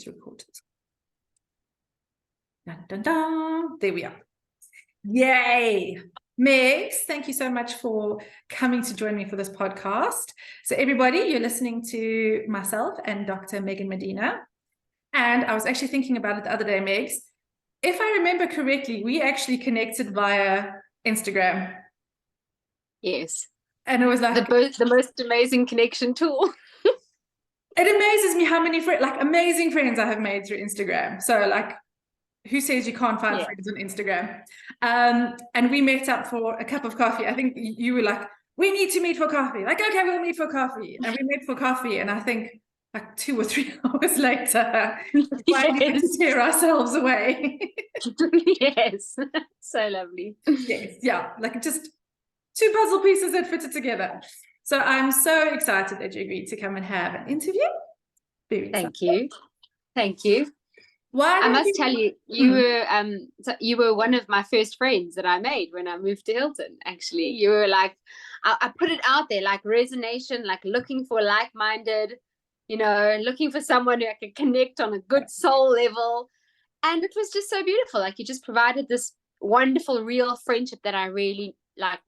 record it. Dun, dun, dun. There we are. Yay. Megs, thank you so much for coming to join me for this podcast. So everybody, you're listening to myself and Dr. Megan Medina. And I was actually thinking about it the other day, Megs. If I remember correctly, we actually connected via Instagram. Yes. And it was like the most amazing connection tool. It amazes me how many amazing friends I have made through Instagram. So like, who says you can't find friends on Instagram? And we met up for a cup of coffee. I think you were like, we need to meet for coffee. Like, okay, we'll meet for coffee. And we met for coffee. And I think like 2 or 3 hours later, we finally had to tear ourselves away. Yes. So lovely. Yes. Yeah. Like just 2 puzzle pieces that fitted together. So I'm so excited that you agreed to come and have an interview. Thank you. Thank you. Why I must tell you, you were one of my first friends that I made when I moved to Hilton. Actually, you were like, I put it out there, like resonation, like looking for like-minded, looking for someone who I could connect on a good soul level, and it was just so beautiful. Like you just provided this wonderful, real friendship that I really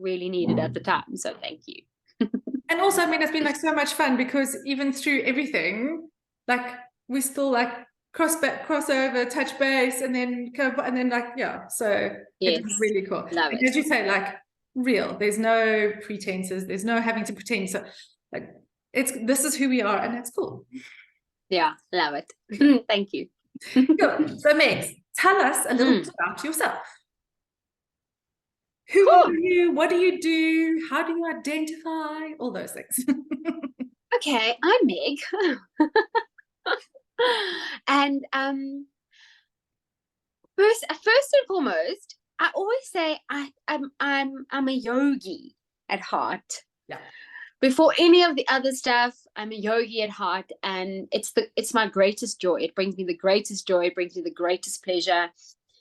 needed at the time. So thank you. And also, I mean, it's been like so much fun because even through everything, like we still like cross over, touch base, and then like, yeah. So yes. It's really cool. Love and it. as you say, like real. There's no pretenses. There's no having to pretend. So like, this is who we are, and that's cool. Yeah, love it. Thank you. Good. So Megs, tell us a little bit about yourself. Who are you? What do you do? How do you identify? All those things. Okay, I'm Meg. And first and foremost, I always say I'm a yogi at heart. Yeah. Before any of the other stuff, I'm a yogi at heart, and it's my greatest joy. It brings me the greatest joy. It brings me the greatest pleasure.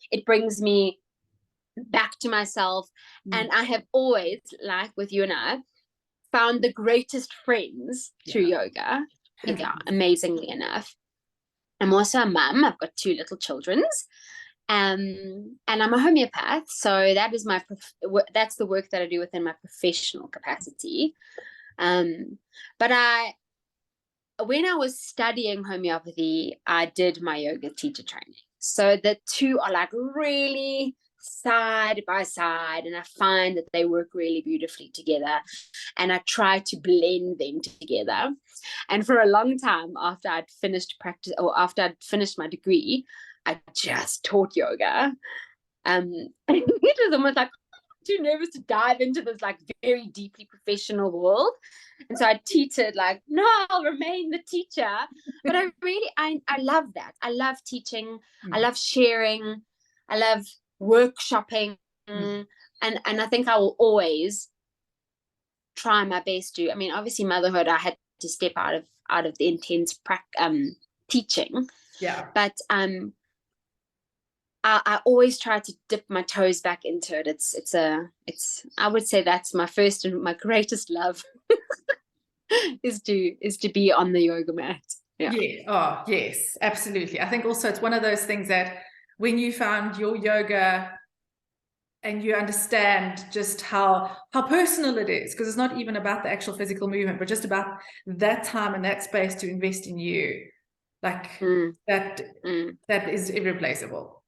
It brings me back to myself. And I have always, like with you and I, found the greatest friends through yoga. Yeah, amazingly enough. I'm also a mum. I've got 2 little children, and I'm a homeopath. So that is that's the work that I do within my professional capacity. But when I was studying homeopathy, I did my yoga teacher training. So the 2 are like really side by side, and I find that they work really beautifully together, and I try to blend them together. And for a long time after I'd finished practice, or after I'd finished my degree, I just taught yoga. It was almost like too nervous to dive into this like very deeply professional world, and so I teetered like, no, I'll remain the teacher. But I love that. I love teaching. I love sharing. I love workshopping, and I think I will always try my best to. I mean, obviously motherhood, I had to step out of the intense teaching, but I always try to dip my toes back into it. It's I would say that's my first and my greatest love is to be on the yoga mat. Yeah. Oh yes, absolutely. I think also it's one of those things that when you found your yoga and you understand just how personal it is, because it's not even about the actual physical movement, but just about that time and that space to invest in you, like that is irreplaceable.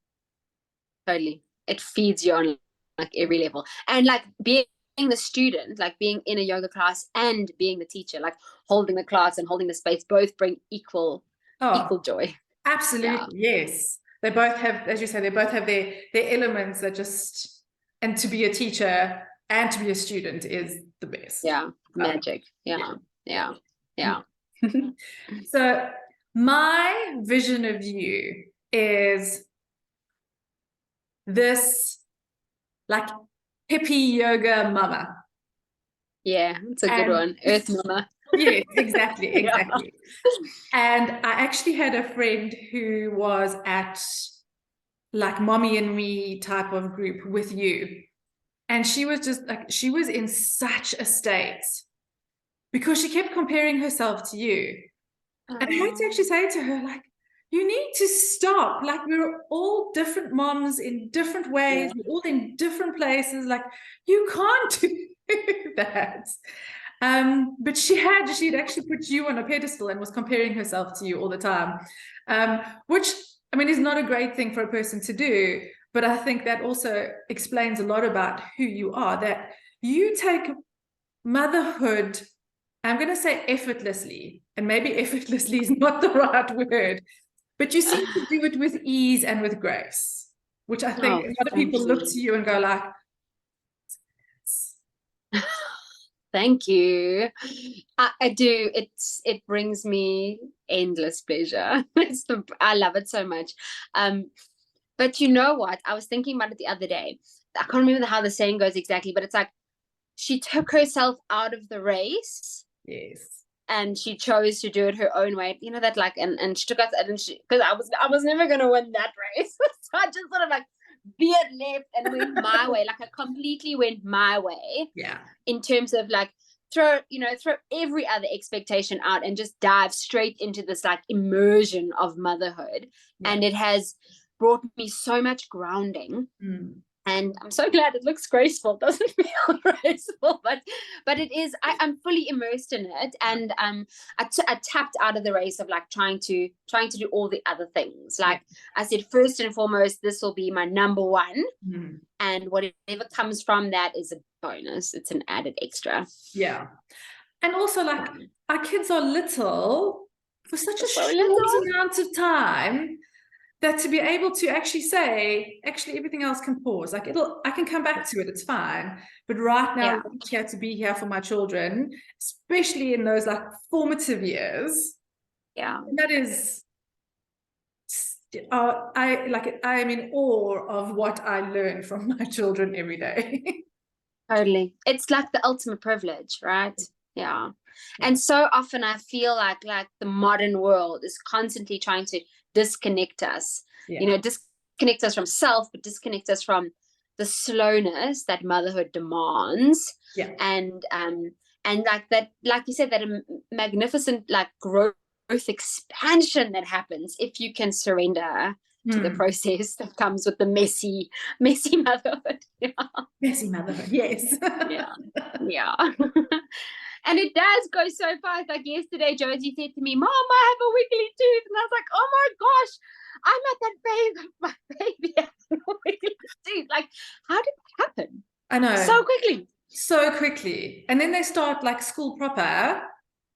Totally. It feeds you on like every level. And like being the student, like being in a yoga class and being the teacher, like holding the class and holding the space, both bring equal joy. Absolutely. Yes. They both have, as you say, they both have their elements that just, and to be a teacher and to be a student is the best. Yeah. Magic. Yeah. So my vision of you is this like hippie yoga mama. Yeah, it's a good one. Earth mama. Yes, exactly. And I actually had a friend who was at like mommy and me type of group with you, and she was just like, she was in such a state because she kept comparing herself to you. And I had to actually say to her, like, you need to stop. Like, we're all different moms in different ways. We're all in different places. Like, you can't do that. But she'd actually put you on a pedestal and was comparing herself to you all the time, which, I mean, is not a great thing for a person to do. But I think that also explains a lot about who you are, that you take motherhood, I'm going to say effortlessly, and maybe effortlessly is not the right word, but you seem to do it with ease and with grace, which I think a lot of people look to you and go like, thank you. I do. It brings me endless pleasure. I love it so much. But you know what? I was thinking about it the other day. I can't remember how the saying goes exactly, but it's like, she took herself out of the race. Yes. And she chose to do it her own way. You know that, like, and she took us, and because I was never gonna win that race. So I just sort of like veered left and went my way. Like, I completely went my way. Yeah. In terms of like, throw every other expectation out and just dive straight into this like immersion of motherhood. Yeah. And it has brought me so much grounding. And I'm so glad it looks graceful. It doesn't feel graceful, but it is. I'm fully immersed in it, and I tapped out of the race of like trying to do all the other things. Like I said, first and foremost, this will be my number one, and whatever comes from that is a bonus. It's an added extra. Yeah, and also like our kids are little for such a short amount of time, that to be able to actually say, actually, everything else can pause. Like, I can come back to it. It's fine. But right now, I'm here to be here for my children, especially in those like formative years. Yeah. And that is, I am in awe of what I learn from my children every day. Totally. It's like the ultimate privilege, right? Yeah. And so often I feel like the modern world is constantly trying to disconnect us, disconnect us from self, but disconnect us from the slowness that motherhood demands. Yeah. And like that, like you said, that magnificent like growth expansion that happens if you can surrender to the process that comes with the messy motherhood. Yeah. Messy motherhood, yes. Yeah. And it does go so fast. Like yesterday, Josie said to me, "Mom, I have a wiggly tooth." And I was like, oh my gosh, I'm at that phase of my baby having a wiggly tooth. Like, how did that happen? I know. So quickly. And then they start like school proper,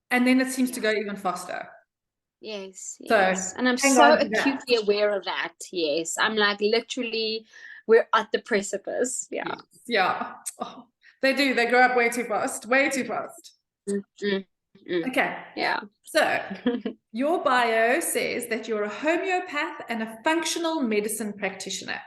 and then it seems to go even faster. Yes. So, and I'm so acutely aware of that. Yes. I'm like, literally, we're at the precipice. Yeah. Yes. Yeah. Oh, they do. They grow up way too fast. Okay. Yeah. So your bio says that you're a homeopath and a functional medicine practitioner.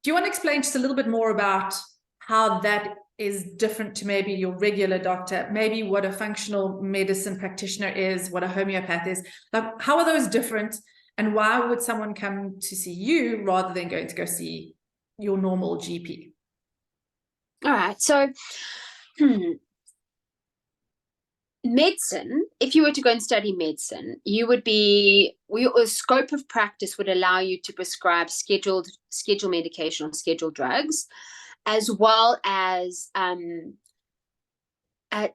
Do you want to explain just a little bit more about how that is different to maybe your regular doctor, maybe what a functional medicine practitioner is, what a homeopath is? Like, how are those different, and why would someone come to see you rather than going to go see your normal GP? All right. So medicine, if you were to go and study medicine, a scope of practice would allow you to prescribe scheduled medication or scheduled drugs, as well as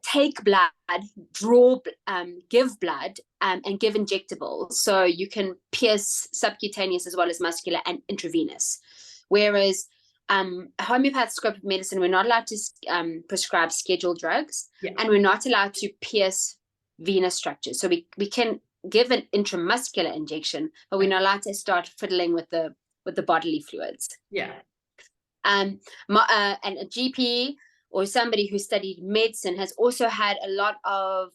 take blood, draw, give blood, and give injectables. So you can pierce subcutaneous as well as muscular and intravenous. Whereas a homeopath scope of medicine, we're not allowed to prescribe scheduled drugs, and we're not allowed to pierce venous structures. So we can give an intramuscular injection, but we're not allowed to start fiddling with the bodily fluids. Yeah. And a GP or somebody who studied medicine has also had a lot of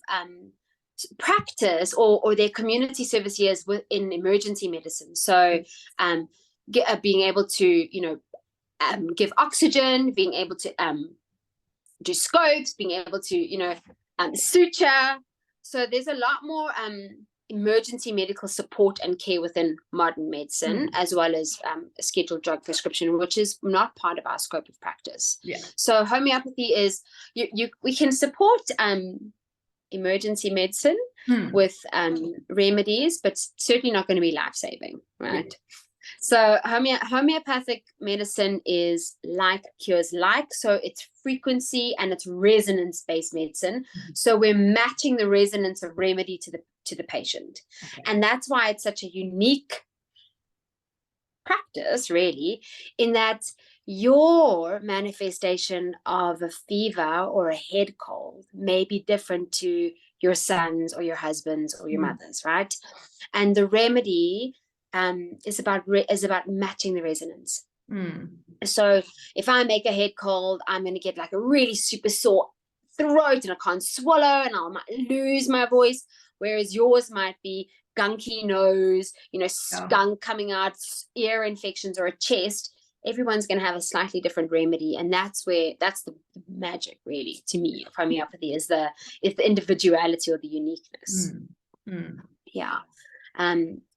practice or their community service years within emergency medicine. So being able to, give oxygen, being able to do scopes, being able to, suture. So there's a lot more emergency medical support and care within modern medicine, as well as a scheduled drug prescription, which is not part of our scope of practice. Yeah. So homeopathy is we can support emergency medicine with remedies, but certainly not going to be life-saving, right? So homeopathic medicine is like cures like, so it's frequency and it's resonance-based medicine. So we're matching the resonance of remedy to the patient. And that's why it's such a unique practice, really, in that your manifestation of a fever or a head cold may be different to your son's or your husband's or your mother's, right? And the remedy is about matching the resonance. So if I make a head cold, I'm going to get like a really super sore throat and I can't swallow and I might lose my voice, whereas yours might be gunky nose, skunk coming out, ear infections, or a chest. Everyone's going to have a slightly different remedy, and that's the magic, really, to me, of homeopathy is the individuality or the uniqueness. Yeah.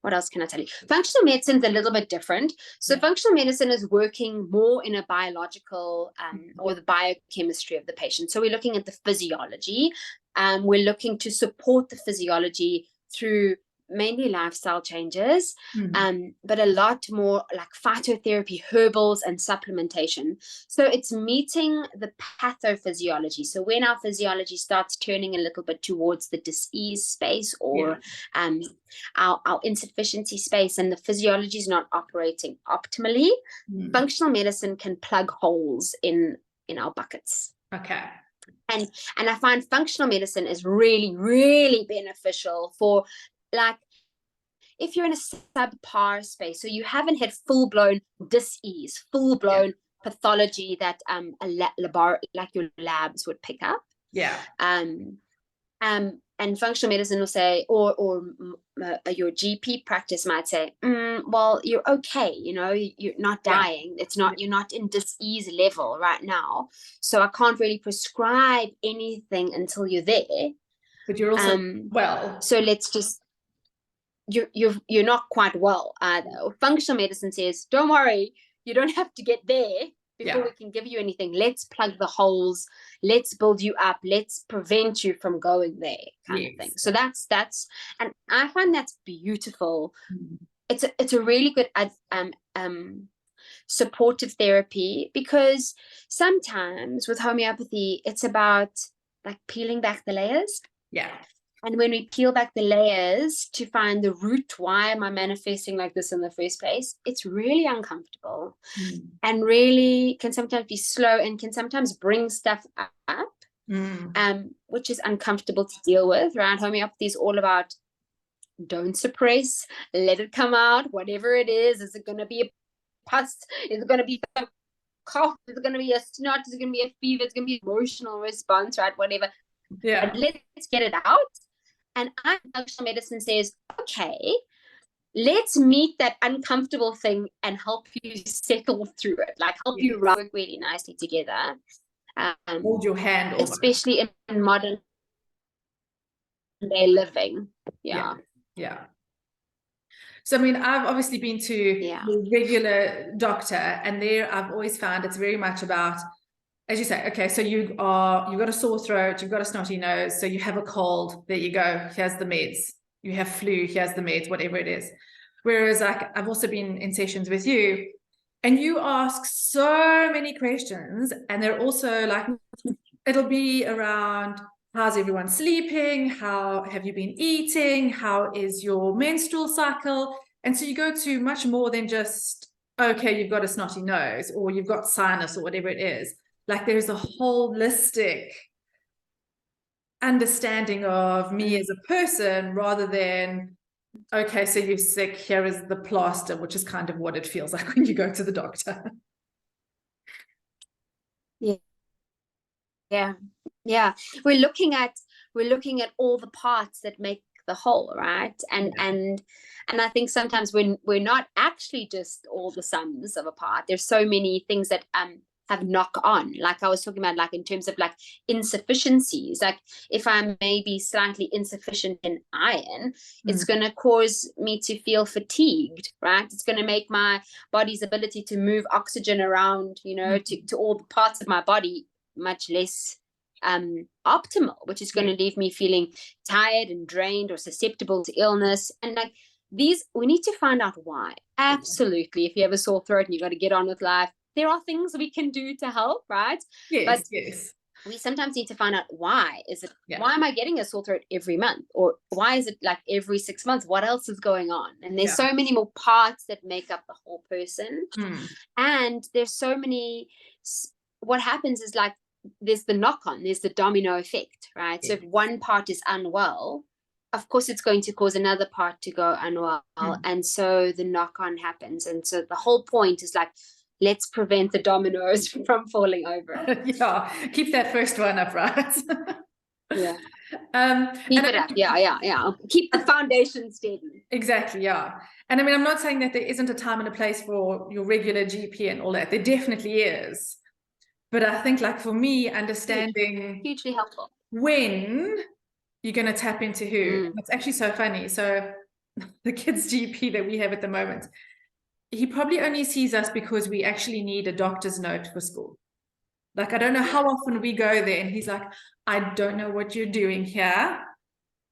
What else can I tell you? Functional medicine is a little bit different. So functional medicine is working more in a biological or the biochemistry of the patient. So we're looking at the physiology. We're looking to support the physiology through mainly lifestyle changes, but a lot more like phytotherapy, herbals, and supplementation. So it's meeting the pathophysiology. So when our physiology starts turning a little bit towards the disease space or our insufficiency space, and the physiology is not operating optimally, functional medicine can plug holes in our buckets. Okay. And I find functional medicine is really, really beneficial for, like, if you're in a subpar space, so you haven't had full-blown dis-ease, full-blown pathology that like your labs would pick up. And functional medicine will say, or your GP practice might say, well, you're okay, you're not dying. It's not, you're not in dis-ease level right now. So I can't really prescribe anything until you're there. But you're also well. So let's just, you're not quite well either. Functional medicine says, don't worry, you don't have to get there before we can give you anything. Let's plug the holes. Let's build you up. Let's prevent you from going there, kind of thing. So that's, and I find that's beautiful. It's a really good supportive therapy, because sometimes with homeopathy, it's about like peeling back the layers. And when we peel back the layers to find the root, why am I manifesting like this in the first place? It's really uncomfortable and really can sometimes be slow and can sometimes bring stuff up, which is uncomfortable to deal with, right? Homeopathy is all about don't suppress, let it come out, whatever it is. Is it going to be a pus? Is it going to be a cough? Is it going to be a snot? Is it going to be a fever? It's going to be an emotional response, right? Whatever. But let's get it out. And functional medicine says, okay, let's meet that uncomfortable thing and help you settle through it, like help you work really nicely together. Hold your hand over. Especially in modern day living. So, I mean, I've obviously been to a regular doctor, and there I've always found it's very much about, as you say, okay, so you've got a sore throat, you've got a snotty nose, so you have a cold, there you go, here's the meds. You have flu, here's the meds, whatever it is. Whereas, like, I've also been in sessions with you, and you ask so many questions, and they're also like, it'll be around, how's everyone sleeping? How have you been eating? How is your menstrual cycle? And so you go to much more than just, okay, you've got a snotty nose, or you've got sinus, or whatever it is. Like, there's a holistic understanding of me as a person, rather than, okay, so you're sick, here is the plaster, which is kind of what it feels like when you go to the doctor. Yeah. We're looking at all the parts that make the whole, right? And I think sometimes when we're not actually just all the sums of a part, there's so many things that have knock on, like I was talking about, like in terms of like insufficiencies. Like if I may be slightly insufficient in iron, it's going to cause me to feel fatigued, right? It's going to make my body's ability to move oxygen around, to all the parts of my body much less optimal, which is going to leave me feeling tired and drained or susceptible to illness. And like these, we need to find out why. Absolutely. If you have a sore throat and you got to get on with life, there are things we can do to help, right? Yes, but yes. We sometimes need to find out why. Is it Why am I getting a sore throat every month, or why is it like every 6 months? What else is going on? And there's so many more parts that make up the whole person. And there's so many. What happens is like there's the knock-on, there's the domino effect, right? So if one part is unwell, of course it's going to cause another part to go unwell, and so the knock-on happens. And so the whole point is like, let's prevent the dominoes from falling over. Keep that first one up, right? Keep it up. Keep the foundation steady. Exactly. And I mean, I'm not saying that there isn't a time and a place for your regular GP and all that. There definitely is. But I think, like, for me, understanding hugely helpful when you're going to tap into who. It's actually so funny. So the kids GP that we have at the moment, he probably only sees us because we actually need a doctor's note for school. Like, I don't know how often we go there and he's like, I don't know what you're doing here.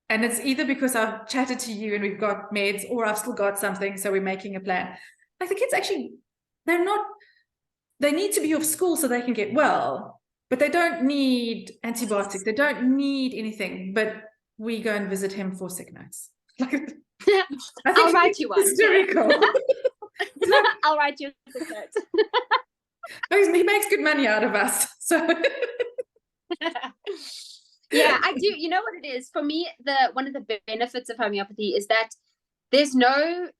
And it's either because I've chatted to you and we've got meds, or I've still got something, so we're making a plan. Like, the kids actually, they need to be off school so they can get well, but they don't need antibiotics. They don't need anything, but we go and visit him for sick notes. I'll write you one. Hysterical. I'll write you a sick note. He makes good money out of us. So I do. You know what it is? For me, one of the benefits of homeopathy is that there's no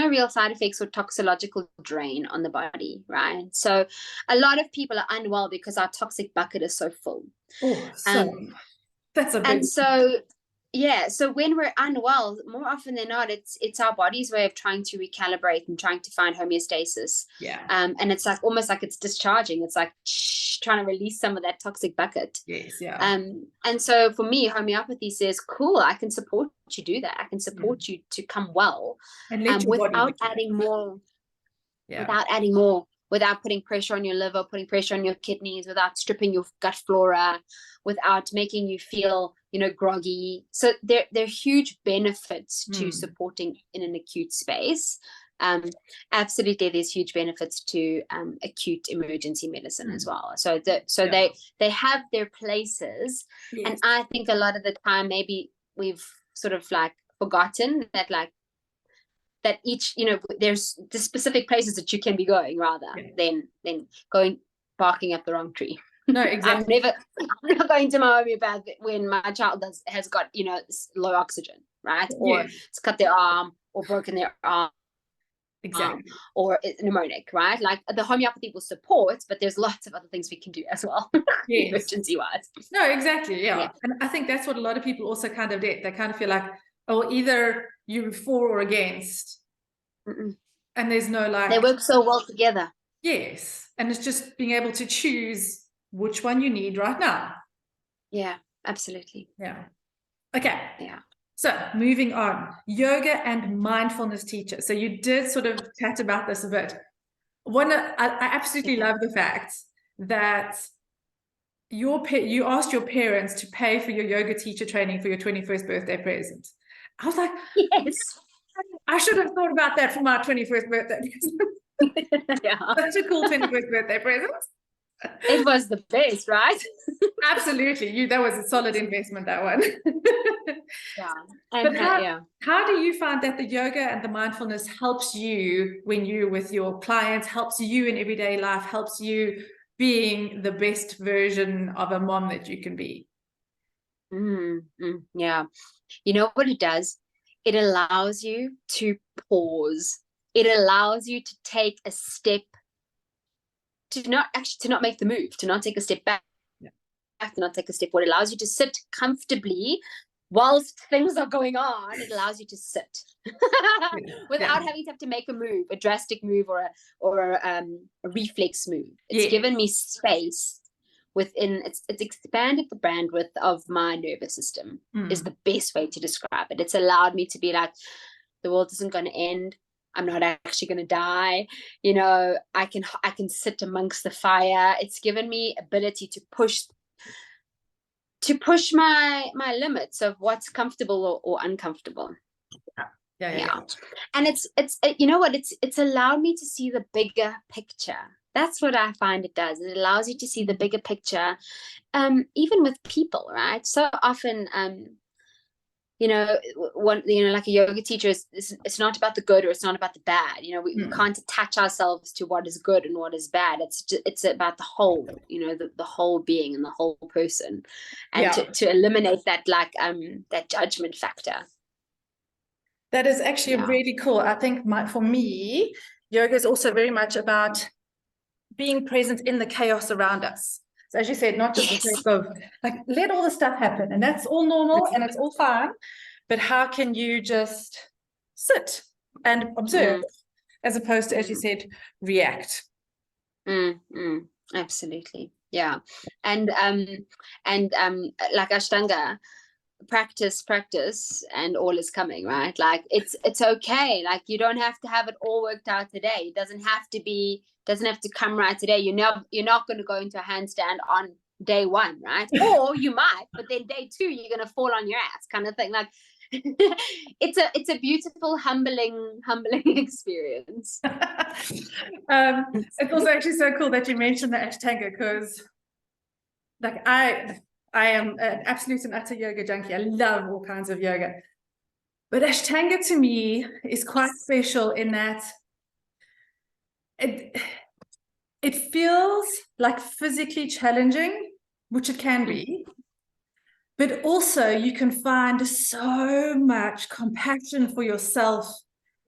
real side effects or toxicological drain on the body, right? So a lot of people are unwell because our toxic bucket is so full. That's a big. And so when we're unwell, more often than not, it's our body's way of trying to recalibrate and trying to find homeostasis. And it's like almost like it's discharging. It's like trying to release some of that toxic bucket. And so for me, homeopathy says, cool, I can support you do that. I can support you to come well, and without adding more. Without putting pressure on your liver, putting pressure on your kidneys, without stripping your gut flora, without making you feel, groggy. So there are huge benefits to supporting in an acute space. Absolutely, there's huge benefits to acute emergency medicine as well. So they have their places, and I think a lot of the time maybe we've sort of like forgotten that each, there's the specific places that you can be going rather than going barking up the wrong tree. No, exactly. I'm never going to my homeopath when my child has got, low oxygen, right? Or it's cut their arm or broken their arm. Exactly. Or pneumonic, right? Like the homeopathy will support, but there's lots of other things we can do as well, emergency wise. No, exactly. And I think that's what a lot of people also kind of did. They kind of feel like, oh, either you're for or against. And there's no like. They work so well together. Yes. And it's just being able to choose which one you need right now. Yeah, absolutely. Yeah. Okay. Yeah. So moving on, yoga and mindfulness teacher. So you did sort of chat about this a bit. I absolutely love the fact that you asked your parents to pay for your yoga teacher training for your 21st birthday present. I was like, yes, I should have thought about that for my 21st birthday. Such a cool 21st birthday present. It was the best, right? Absolutely. That was a solid investment, that one. And how do you find that the yoga and the mindfulness helps you when you're with your clients, helps you in everyday life, helps you being the best version of a mom that you can be? Yeah. You know what it does? It allows you to pause. It allows you to take a step, to not make the move, to not take a step back, to not take a step forward. It allows you to sit comfortably whilst things are going on. It allows you to sit without having to have to make a move, a drastic move or a reflex move. It's given me space within. It's expanded the bandwidth of my nervous system. Is the best way to describe it. It's allowed me to be like, the world isn't going to end. I'm not actually going to die. You know, I can sit amongst the fire. It's given me ability to push my limits of what's comfortable or uncomfortable. Yeah. And it's you know what, it's allowed me to see the bigger picture. That's what I find it does. It allows you to see the bigger picture, even with people, right? So often, you know, like a yoga teacher it's not about the good or it's not about the bad. You know, we can't attach ourselves to what is good and what is bad. It's about the whole, you know, the whole being and the whole person, and to eliminate that, like, that judgment factor. That is actually really cool. I think for me, yoga is also very much about being present in the chaos around us. So as you said, not just the sake of like, let all the stuff happen and that's all normal and it's all fine, but how can you just sit and observe as opposed to, as you said, react? Absolutely. Yeah. And like Ashtanga, practice and all is coming, right? Like it's okay. Like you don't have to have it all worked out today. It doesn't have to come right today. You're not going to go into a handstand on day 1, right? Or you might, but then day 2 you're going to fall on your ass, kind of thing. Like it's a beautiful, humbling experience. It's also actually so cool that you mentioned the Ashtanga, because like I am an absolute and utter yoga junkie. I love all kinds of yoga. But Ashtanga to me is quite special in that it feels like physically challenging, which it can be, but also you can find so much compassion for yourself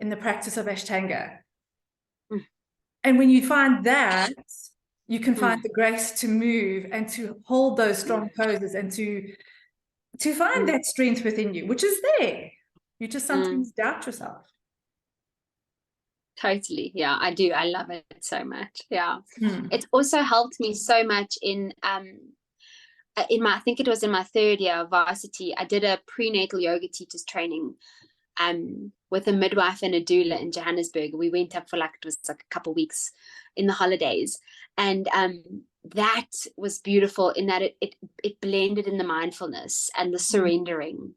in the practice of Ashtanga. And when you find that, you can find the grace to move and to hold those strong poses and to find that strength within you, which is there. You just sometimes doubt yourself. Totally. Yeah, I do. I love it so much. Yeah. It's also helped me so much in I think it was in my 3rd year of varsity. I did a prenatal yoga teachers training with a midwife and a doula in Johannesburg. We went up for it was like a couple of weeks in the holidays, and that was beautiful in that it blended in the mindfulness and the surrendering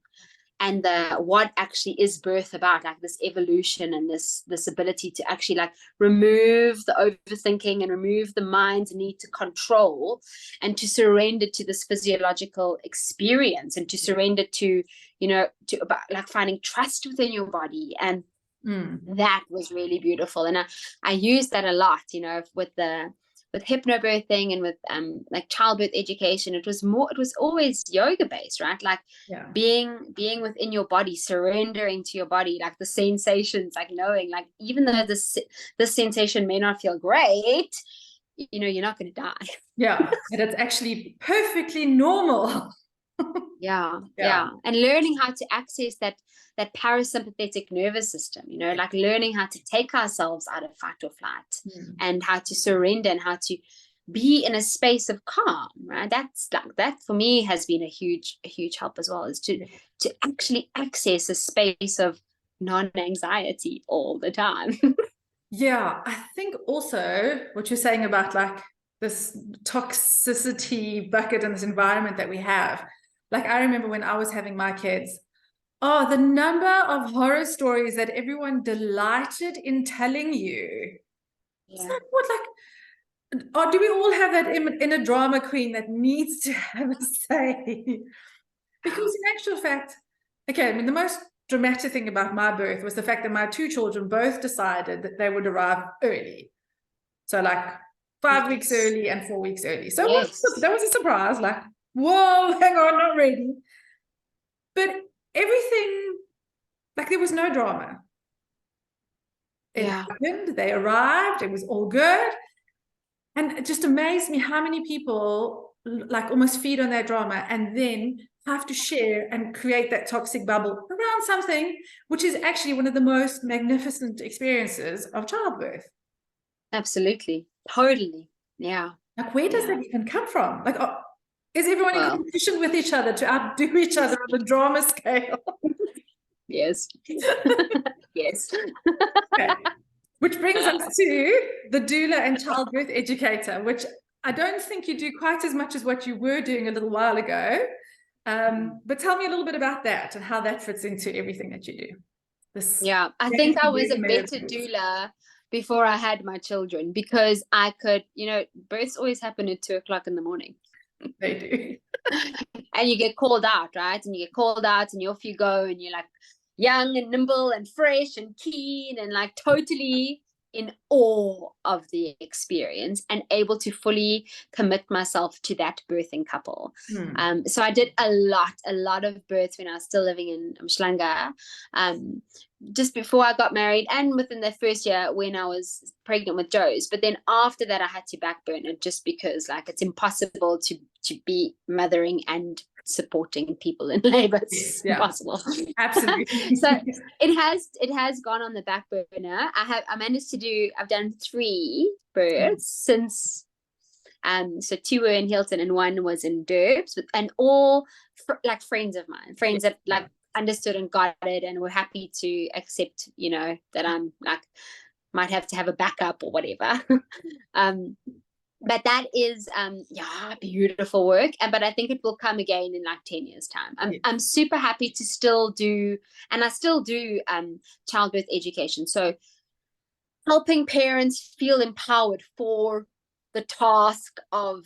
and the what actually is birth about, like this evolution and this ability to actually like remove the overthinking and remove the mind's need to control and to surrender to this physiological experience and to surrender to, you know, to about like finding trust within your body. And that was really beautiful. And I use that a lot, you know, with hypnobirthing and with like childbirth education. It was always yoga based, right? Like being within your body, surrendering to your body, like the sensations, like knowing, like even though this sensation may not feel great, you know, you're not going to die. Yeah, and it's actually perfectly normal. Yeah. And learning how to access that parasympathetic nervous system, you know, like learning how to take ourselves out of fight or flight and how to surrender and how to be in a space of calm, right? That's like, that for me has been a huge help as well, is to actually access a space of non-anxiety all the time. Yeah, I think also what you're saying about like this toxicity bucket and this environment that we have. Like I remember when I was having my kids, the number of horror stories that everyone delighted in telling you. It's like, what, like, do we all have that inner drama queen that needs to have a say? Because in actual fact, okay, I mean, the most dramatic thing about my birth was the fact that my 2 children both decided that they would arrive early. So like 5 weeks early and 4 weeks early. So that was a surprise, like, whoa, hang on, not ready. But everything, like there was no drama. It happened, they arrived, it was all good. And it just amazed me how many people like almost feed on that drama and then have to share and create that toxic bubble around something which is actually one of the most magnificent experiences of childbirth. Absolutely. Totally. Yeah. Like where does that even come from? Like, is everyone in competition with each other to outdo each other on the drama scale? Yes. Yes. Okay. Which brings us to the doula and childbirth educator, which I don't think you do quite as much as what you were doing a little while ago. But tell me a little bit about that and how that fits into everything that you do. Yeah, I think I was a better doula before I had my children, because I could, births always happen at 2:00 in the morning. They do. And you get called out, right? And you get called out and off you go, and you're like young and nimble and fresh and keen and like totally in awe of the experience and able to fully commit myself to that birthing couple. So I did a lot of births when I was still living in Umhlanga, just before I got married, and within the first year when I was pregnant with Joe's. But then after that, I had to backburn it, just because like it's impossible to be mothering and supporting people in labor. It's impossible. Absolutely. So it has gone on the back burner. I've done 3 births since, so 2 were in Hilton and 1 was in Derbs, and all like friends of mine, that like understood and got it and were happy to accept, that I'm like might have to have a backup or whatever. But that is beautiful work, but I think it will come again in like 10 years time. I'm super happy to still do, and I still do childbirth education, so helping parents feel empowered for the task of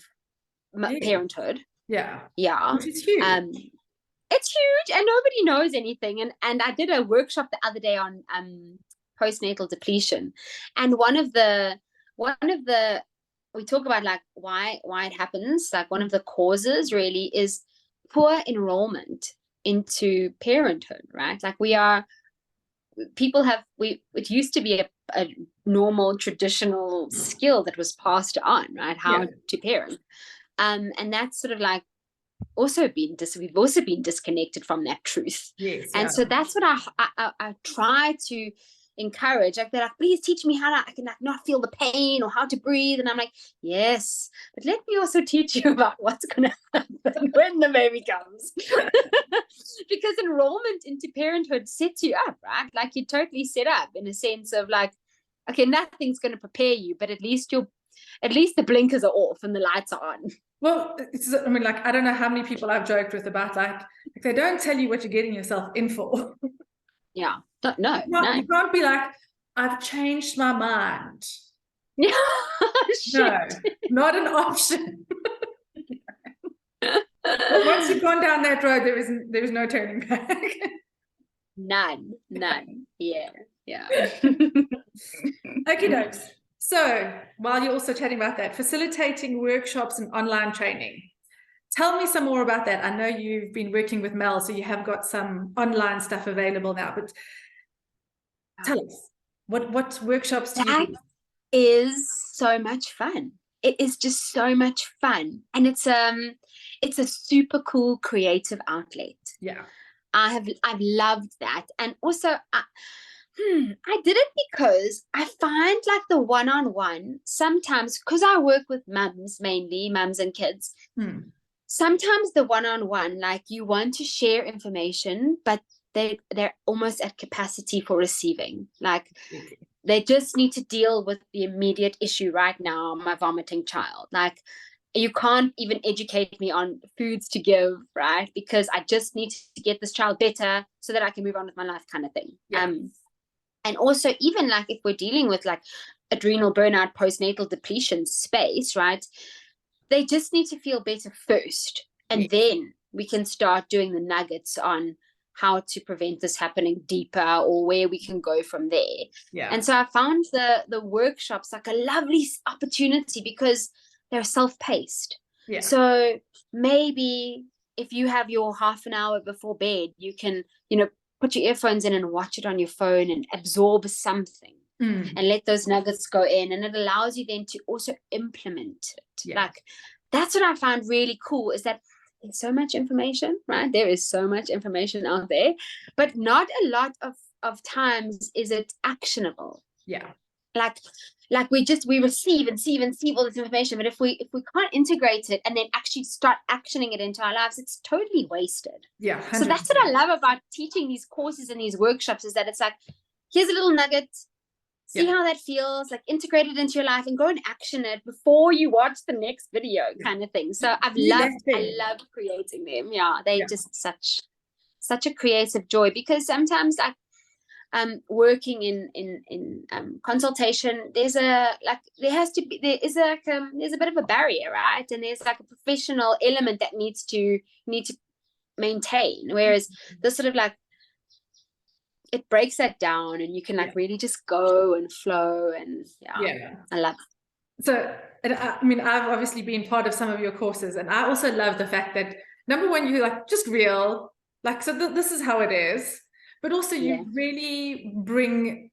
parenthood. Which is huge. It's huge, and nobody knows anything. And I did a workshop the other day on postnatal depletion, and one of the we talk about like why it happens. Like one of the causes really is poor enrollment into parenthood, right? Like it used to be a normal traditional skill that was passed on, right? How to parent. And that's sort of like we've also been disconnected from that truth. So that's what I try to encourage, like they're like, please teach me how I can like not feel the pain or how to breathe, and I'm like, yes, but let me also teach you about what's gonna happen when the baby comes. Because enrollment into parenthood sets you up, right? Like you're totally set up in a sense of like, okay, nothing's going to prepare you, but at least the blinkers are off and the lights are on. Well, like I don't know how many people I've joked with about like they don't tell you what you're getting yourself in for. No. You can't be like, I've changed my mind. No, not an option. But once you've gone down that road, there is no turning back. None. Yeah. Okay, dokes. So while you're also chatting about that, facilitating workshops and online training, tell me some more about that. I know you've been working with Mel, so you have got some online stuff available now, but tell us, what workshops do you do? That is so much fun. It is just so much fun. And it's a super cool creative outlet. I've loved that. And also I did it because I find like the one-on-one sometimes, because I work with mainly mums and kids. Sometimes the one-on-one, like you want to share information, but they're almost at capacity for receiving. Like they just need to deal with the immediate issue right now, my vomiting child. Like you can't even educate me on foods to give, right? Because I just need to get this child better so that I can move on with my life, kind of thing. And also even like if we're dealing with like adrenal burnout, postnatal depletion space, right? They just need to feel better first. And then we can start doing the nuggets on how to prevent this happening deeper or where we can go from there. And so I found the workshops like a lovely opportunity because they're self-paced. So maybe if you have your half an hour before bed, you can, put your earphones in and watch it on your phone and absorb something and let those nuggets go in. And it allows you then to also implement it. Like that's what I found really cool, is that there's so much information, right? There is so much information out there, but not a lot of times is it actionable. Like we receive and see all this information, but if we can't integrate it and then actually start actioning it into our lives, it's totally wasted. 100%. So that's what I love about teaching these courses and these workshops, is that it's like here's a little nugget. See how that feels, like integrate it into your life and go and action it before you watch the next video kind of thing. So I love creating them. Yeah, they're just such a creative joy, because sometimes like working in consultation, there's a bit of a barrier, right? And there's like a professional element that need to maintain, whereas this sort of like, it breaks that down, and you can like really just go and flow, and I love it. So, I mean, I've obviously been part of some of your courses, and I also love the fact that, number one, you're like just real, like, so this is how it is, but also you really bring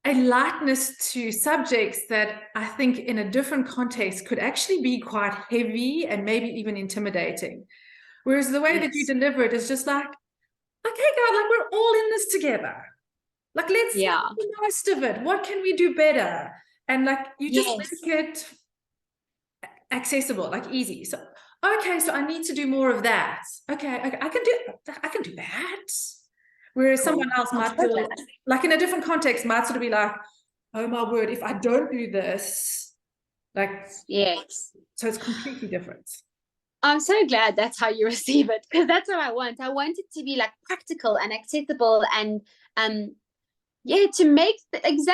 a lightness to subjects that I think in a different context could actually be quite heavy and maybe even intimidating. Whereas the way that you deliver it is just like, okay, God, like we're all in this together. Like, let's make the most of it. What can we do better? And like, you just make it accessible, like easy. So, okay, so I need to do more of that. Okay, I can do that. Whereas someone else might feel, like in a different context, might sort of be like, oh my word, if I don't do this, like, so it's completely different. I'm so glad that's how you receive it, because that's what I want. I want it to be like practical and accessible, and to make things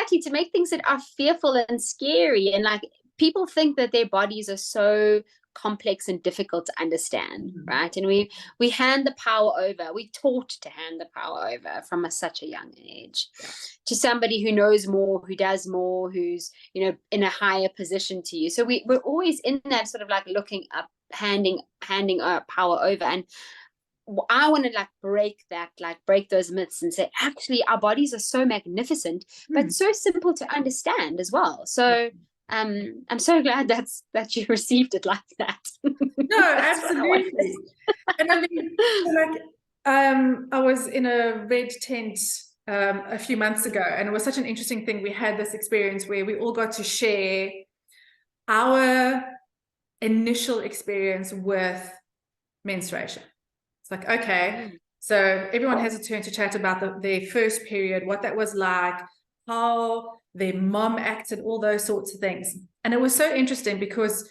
that are fearful and scary, and like people think that their bodies are so complex and difficult to understand, right? And we hand the power over. We taught to hand the power over from such a young age to somebody who knows more, who does more, who's, you know, in a higher position to you. So we're always in that sort of like looking up, handing our power over. And I want to like break those myths and say, actually, our bodies are so magnificent, but so simple to understand as well. So I'm so glad that you received it like that. No, absolutely. And I mean, like, I was in a red tent a few months ago, and it was such an interesting thing. We had this experience where we all got to share our initial experience with menstruation. It's like, okay, so everyone has a turn to chat about their first period, what that was like, how their mom acted, all those sorts of things. And it was so interesting because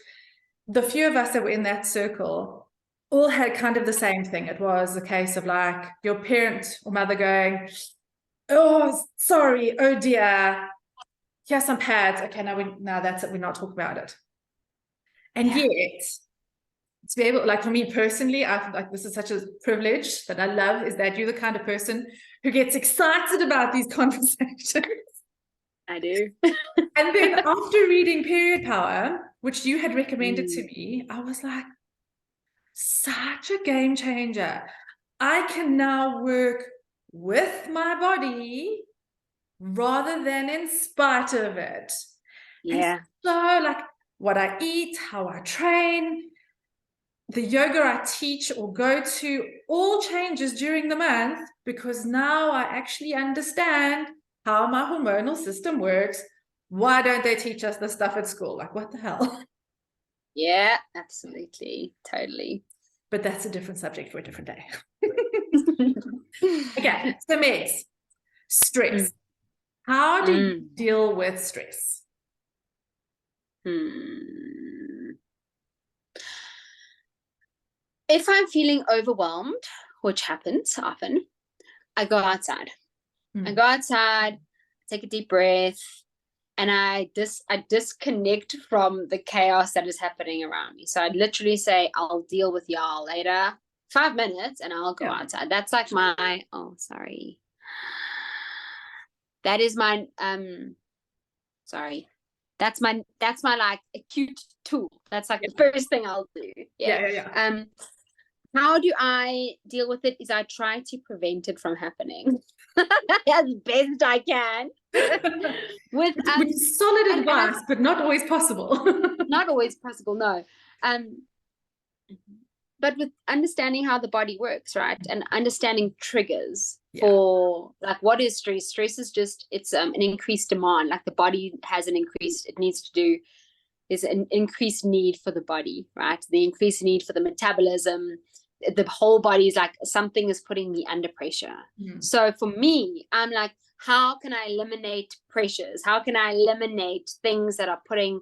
the few of us that were in that circle all had kind of the same thing. It was a case of like your parent or mother going, oh, sorry, oh dear, here's some pads. Okay, now that's it, we're not talking about it. And yet, to be able, like for me personally, I feel like this is such a privilege that I love, is that you're the kind of person who gets excited about these conversations. I do. And then after reading Period Power, which you had recommended to me, I was like, such a game changer. I can now work with my body rather than in spite of it. Yeah. And so like what I eat, how I train, the yoga I teach or go to, all changes during the month, because now I actually understand how my hormonal system works. Why don't they teach us this stuff at school? Like, what the hell? Yeah, absolutely. Totally. But that's a different subject for a different day. Okay, so Megs, stress. How do you deal with stress? If I'm feeling overwhelmed, which happens often, I go outside. I go outside, take a deep breath, and I disconnect from the chaos that is happening around me. So I'd literally say, I'll deal with y'all later, 5 minutes, and I'll go outside. That's like my, that is my, that's my like acute tool. That's like the first thing I'll do. How do I deal with it? Is I try to prevent it from happening as best I can. with solid advice, but not always possible. Not always possible, no. But with understanding how the body works, right, and understanding triggers for like what is stress. Stress is just it's an increased demand. Like the body has an increased. It needs to do. There's an increased need for the body, right? The increased need for the metabolism. The whole body is like something is putting me under pressure. So for me, I'm like, how can I eliminate pressures? How can I eliminate things that are putting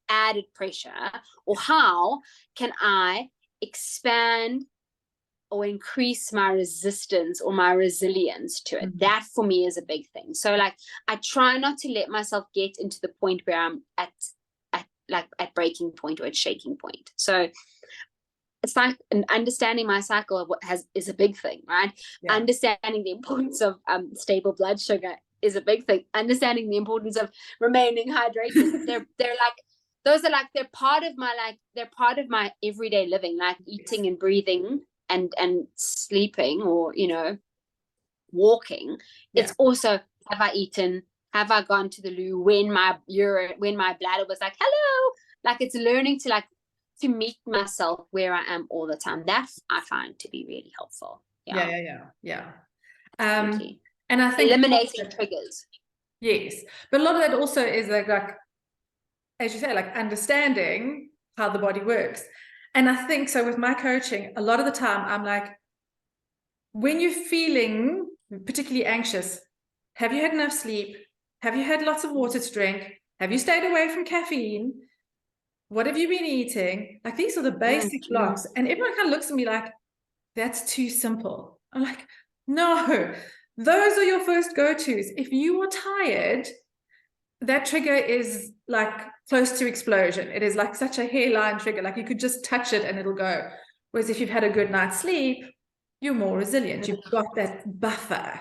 added pressure? Or how can I expand or increase my resistance or my resilience to it? That for me is a big thing. So like, I try not to let myself get into the point where I'm at breaking point or at shaking point. So it's like understanding my cycle is a big thing, right? Yeah. Understanding the importance of stable blood sugar is a big thing. Understanding the importance of remaining hydrated. they're like, those are like, they're part of my everyday living, like eating and breathing and sleeping, or, you know, walking. Yeah. It's also, have I eaten? Have I gone to the loo when my bladder was like, hello? Like, it's learning to meet myself where I am all the time. That I find to be really helpful. Yeah. And I think eliminating triggers. Yes, but a lot of that also is like, as you say, like understanding how the body works. And I think so with my coaching, a lot of the time I'm like, when you're feeling particularly anxious, have you had enough sleep? Have you had lots of water to drink? Have you stayed away from caffeine? What have you been eating? Like, these are the basic blocks. And everyone kind of looks at me like, that's too simple. I'm like, no, those are your first go-tos. If you are tired, that trigger is like close to explosion. It is like such a hairline trigger. Like, you could just touch it and it'll go. Whereas if you've had a good night's sleep, you're more resilient. You've got that buffer.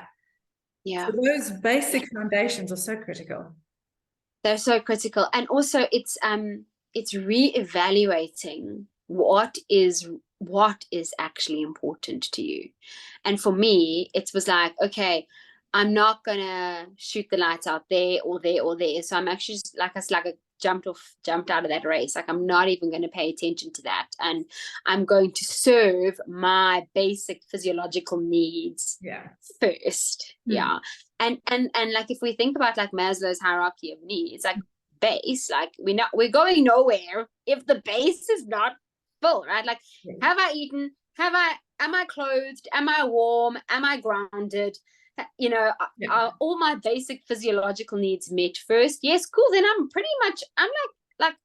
Yeah. So those basic foundations are so critical. They're so critical. And also it's reevaluating what is actually important to you. And for me, it was like, okay, I'm not gonna shoot the lights out there or there or there. So I'm actually just like I jumped out of that race. Like, I'm not even going to pay attention to that, and I'm going to serve my basic physiological needs first. Yeah. And like, if we think about like Maslow's hierarchy of needs, like base, like we're going nowhere if the base is not full, right? Like, have I eaten? Am I clothed? Am I warm? Am I grounded? You know, are all my basic physiological needs met first? Yes, cool. Then I'm like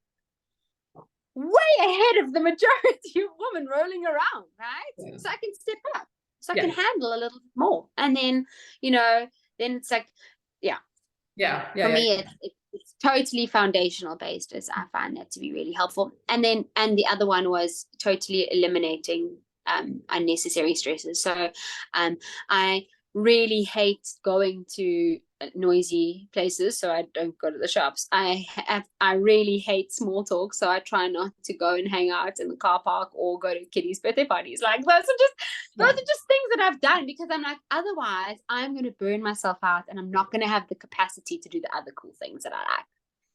way ahead of the majority of women rolling around, right? So I can step up, so I can handle a little bit more. And then, you know, then it's like, for me, it's totally foundational based, as I find that to be really helpful. And the other one was totally eliminating unnecessary stresses. So I really hate going to noisy places, so I don't go to the shops. I really hate small talk, so I try not to go and hang out in the car park or go to kiddies' birthday parties. Like, those are just things that I've done, because I'm like, otherwise I'm going to burn myself out and I'm not going to have the capacity to do the other cool things that I like.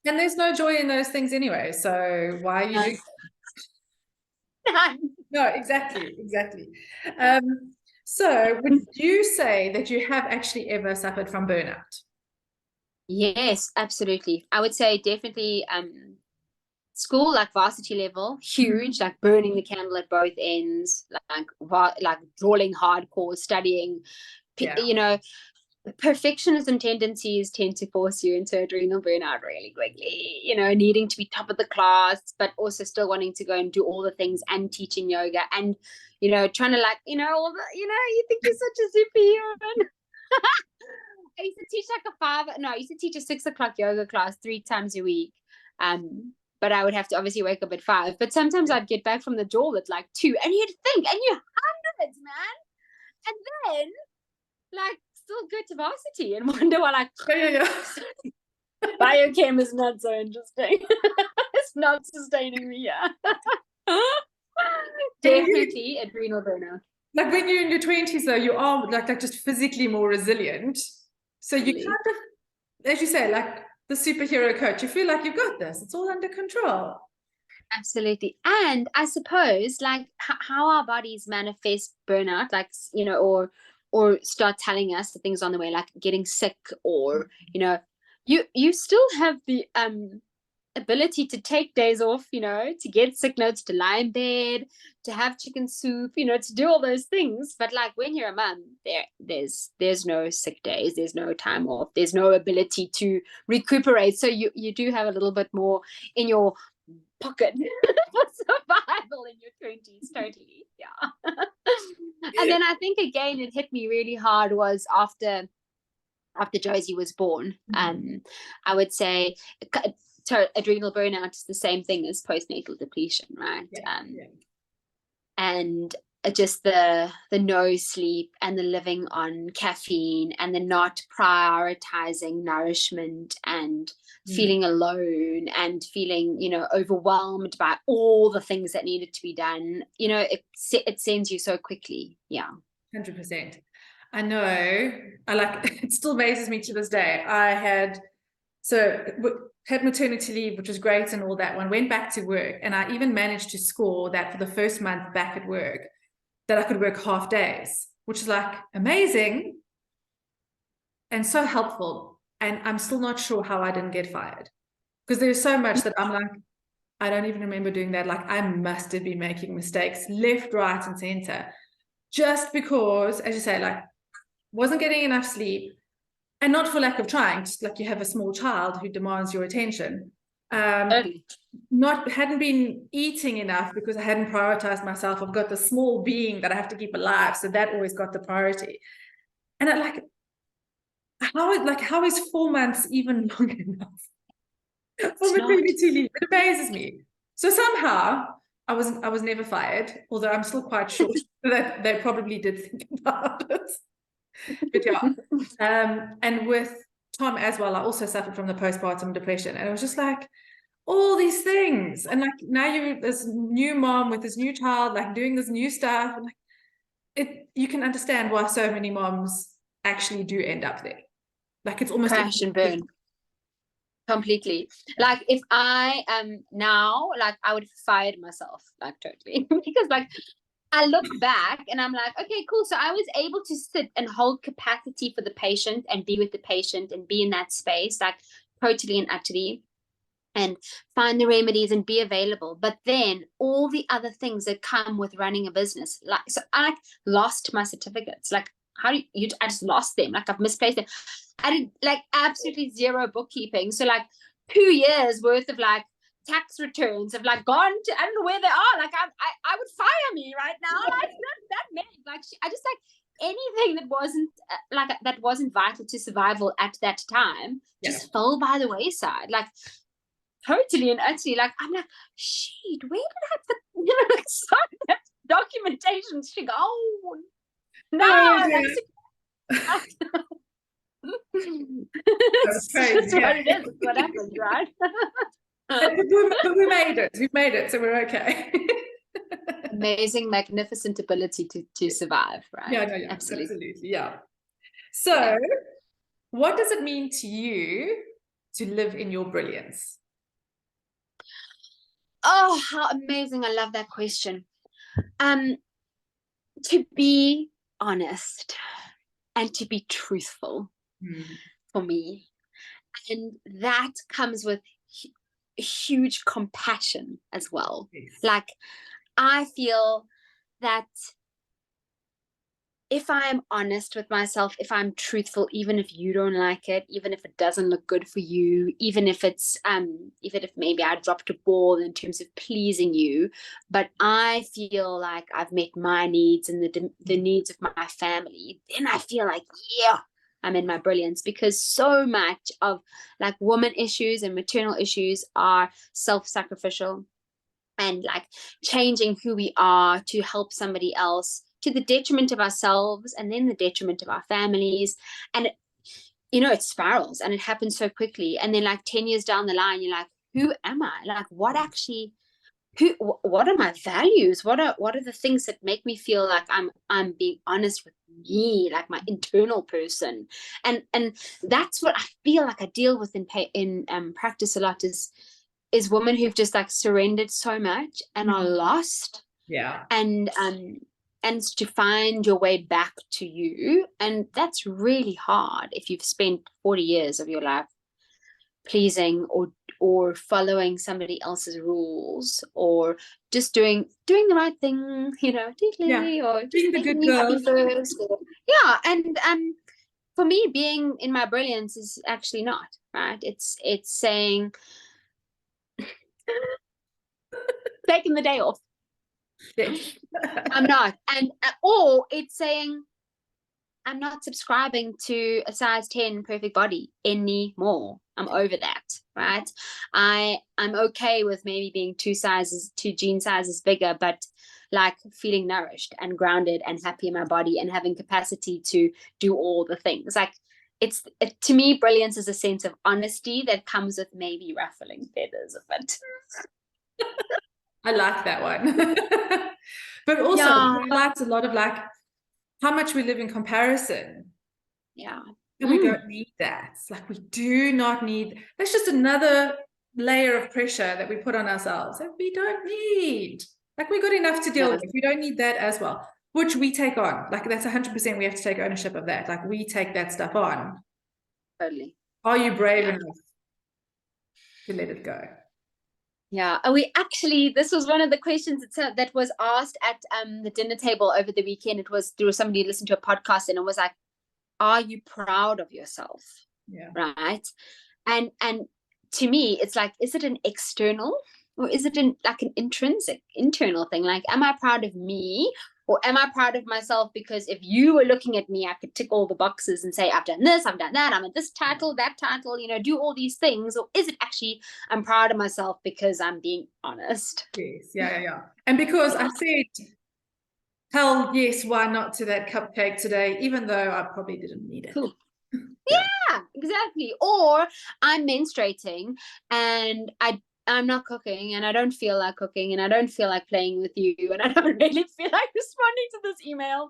And there's no joy in those things anyway, so why are you doing that? No, exactly. So would you say that you have actually ever suffered from burnout? Yes, absolutely. I would say definitely school, like varsity level, huge, like burning the candle at both ends, like drawing hardcore, studying, you know, perfectionism tendencies tend to force you into adrenal burnout really quickly, you know, needing to be top of the class, but also still wanting to go and do all the things and teaching yoga and, you know, trying to like, you know, all the, you know, you think you're such a superhuman. I used to teach a 6 o'clock yoga class 3 times a week. But I would have to obviously wake up at 5. But sometimes I'd get back from the door at like 2, and you'd think, and you're hundreds, man. And then, like, still go to varsity and wonder why, like, biochem is not so interesting. It's not sustaining me. Definitely adrenal burnout. Like, when you're in your 20s, though, you are like just physically more resilient. So you kind of, as you say, like the superhero coach, you feel like you've got this. It's all under control. Absolutely. And I suppose, like, how our bodies manifest burnout, like, you know, or start telling us that things on the way, like getting sick, or, you know, you still have the ability to take days off, you know, to get sick notes, to lie in bed, to have chicken soup, you know, to do all those things. But like when you're a mom, there's no sick days, there's no time off, there's no ability to recuperate. So you do have a little bit more in your pocket for survival in your 20s. Totally. Yeah. And then I think again it hit me really hard was after Josie was born. I would say adrenal burnout is the same thing as postnatal depletion, right? And just the no sleep and the living on caffeine and the not prioritizing nourishment and feeling alone and feeling, you know, overwhelmed by all the things that needed to be done. You know, it sends you so quickly. Yeah. 100%. I know. It still amazes me to this day. I had maternity leave, which was great and all that one, went back to work, and I even managed to score that for the first month back at work that I could work half days, which is like amazing and so helpful. And I'm still not sure how I didn't get fired, because there's so much that I'm like, I don't even remember doing that. Like I must have been making mistakes left, right, and center, just because, as you say, like wasn't getting enough sleep. And not for lack of trying, just like you have a small child who demands your attention. Hadn't been eating enough because I hadn't prioritized myself. I've got the small being that I have to keep alive, so that always got the priority. And how is 4 months even long enough for maternity leave? It amazes me. So somehow I was never fired, although I'm still quite sure that they probably did think about it. But yeah, and with Tom as well, I also suffered from the postpartum depression, and it was just like all these things, and like now you're this new mom with this new child, like doing this new stuff, and like you can understand why so many moms actually do end up there. Like it's almost crash and burn completely. Like if I am now, like I would have fired myself, like totally, because like I look back and I'm like, okay, cool. So I was able to sit and hold capacity for the patient and be with the patient and be in that space, like totally and utterly, and find the remedies and be available. But then all the other things that come with running a business, like, so I lost my certificates. Like, how do you, I just lost them. Like I've misplaced them. I did like absolutely zero bookkeeping. So like 2 years worth of like tax returns have like gone to, I don't know where they are. Like I would fire me right now. Like that meant like I just like anything that wasn't vital to survival at that time just fell by the wayside. Like totally and utterly. Like I'm like, shit, where did I put, you know, like sorry, that documentation should go. No, that's crazy. What it is, what happens, right? But we made it. We've made it, so we're okay. Amazing, magnificent ability to survive, right? Yeah, absolutely. Yeah. So, what does it mean to you to live in your brilliance? Oh, how amazing. I love that question. To be honest and to be truthful for me. And that comes with huge compassion as well. Yes. Like I feel that if I'm honest with myself, if I'm truthful, even if you don't like it, even if it doesn't look good for you, even if maybe I dropped a ball in terms of pleasing you, but I feel like I've met my needs and the needs of my family, then I feel like, yeah, I'm in my brilliance, because so much of like woman issues and maternal issues are self-sacrificial and like changing who we are to help somebody else, to the detriment of ourselves and then the detriment of our families. And it spirals and it happens so quickly. And then like 10 years down the line, you're like, who am I? Like what are my values? What are the things that make me feel like I'm being honest with me, like my internal person? And that's what I feel like I deal with in practice a lot, is women who've just like surrendered so much and are lost. Yeah. And to find your way back to you. And that's really hard if you've spent 40 years of your life pleasing or following somebody else's rules, or just doing the right thing, you know, deeply, or just being the making good me happy girl. first. Yeah, and for me, being in my brilliance is actually not, right. It's saying taking the day off. Yes. I'm not, and or it's saying I'm not subscribing to a size 10 perfect body anymore. I'm over that, right? I'm okay with maybe being two gene sizes bigger, but like feeling nourished and grounded and happy in my body and having capacity to do all the things. Like to me, brilliance is a sense of honesty that comes with maybe ruffling feathers a bit. I like that one. But also it highlights a lot of like how much we live in comparison. Yeah. And we don't need that. It's like we do not need, that's just another layer of pressure that we put on ourselves that we don't need. Like we got enough to deal with. We don't need that as well, which we take on. Like that's 100%, we have to take ownership of that. Like we take that stuff on. Totally. Are you brave enough to let it go? Yeah, we actually, this was one of the questions that was asked at the dinner table over the weekend. It was, there was somebody who listened to a podcast, and it was like, are you proud of yourself? Yeah. Right. And to me, it's like, is it an external or is it like an intrinsic internal thing? Like, am I proud of me, or am I proud of myself? Because if you were looking at me, I could tick all the boxes and say, I've done this, I've done that, I'm at this title, that title, you know, do all these things. Or is it actually, I'm proud of myself because I'm being honest? Yes. Yeah. And because I said, hell yes, why not to that cupcake today, even though I probably didn't need it. Cool. Yeah, exactly. Or I'm menstruating and I'm not cooking, and I don't feel like cooking, and I don't feel like playing with you, and I don't really feel like responding to this email.